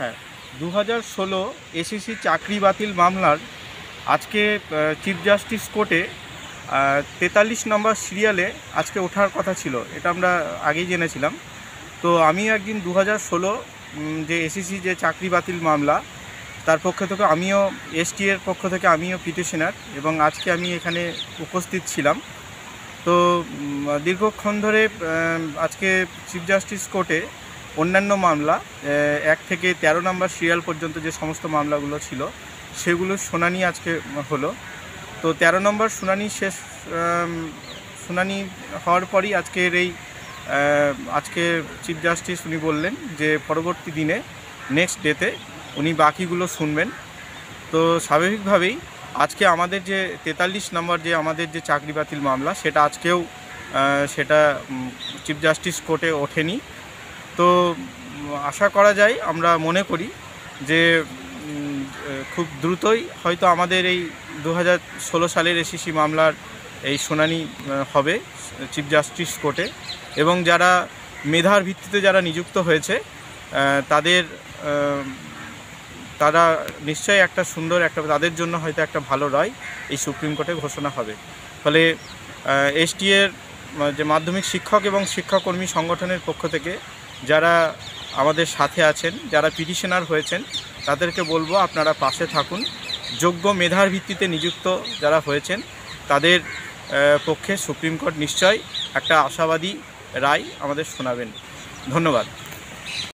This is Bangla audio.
হ্যাঁ, 2016 এসএসসি চাকরি বাতিল মামলার আজকে চিফ জাস্টিস কোর্টে 43 নম্বর সিরিয়ালে আজকে ওঠার কথা ছিল। এটা আমরা আগেই জেনেছিলাম। তো আমি একদিন 2016 যে এসএসসি যে চাকরি বাতিল মামলা, তার পক্ষ থেকে আমিও এসটি এর পক্ষ থেকে আমিও পিটিশনার, এবং আজকে আমি এখানে উপস্থিত ছিলাম। তো দীর্ঘক্ষণ ধরে আজকে চিফ জাস্টিস কোর্টে অন্যান্য মামলা 1 থেকে 13 নম্বর সিরিয়াল পর্যন্ত যে সমস্ত মামলাগুলো ছিল সেগুলোর শুনানি আজকে হলো। তো 13 নম্বর শুনানি হওয়ার পরই আজকে চিফ জাস্টিস উনি বললেন যে পরবর্তী দিনে নেক্সট ডেতে উনি বাকিগুলো শুনবেন। তো স্বাভাবিকভাবেই আজকে আমাদের যে 43 নম্বর যে আমাদের যে চাকরি বাতিল মামলা, সেটা আজকেও চিফ জাস্টিস কোর্টে ওঠেনি। তো আশা করা যায়, আমরা মনে করি যে খুব দ্রুতই হয়তো আমাদের এই 2016 সালের এসএসসি মামলার এই শুনানি হবে চিফ জাস্টিস কোর্টে, এবং যারা মেধার ভিত্তিতে যারা নিযুক্ত হয়েছে তারা নিশ্চয়ই একটা সুন্দর তাদের জন্য হয়তো একটা ভালো রায় এই সুপ্রিম কোর্টে ঘোষণা হবে। ফলে এসটি এর যে মাধ্যমিক শিক্ষক এবং শিক্ষাকর্মী সংগঠনের পক্ষ থেকে যারা আমাদের সাথে আছেন, যারা পিটিশনার হয়েছেন, তাদেরকে বলবো আপনারা পাশে থাকুন। যোগ্য মেধার ভিত্তিতে নিযুক্ত যারা হয়েছেন তাদের পক্ষে সুপ্রিম কোর্ট নিশ্চয়ই একটা আশাবাদী রায় আমাদের শোনাবেন। ধন্যবাদ।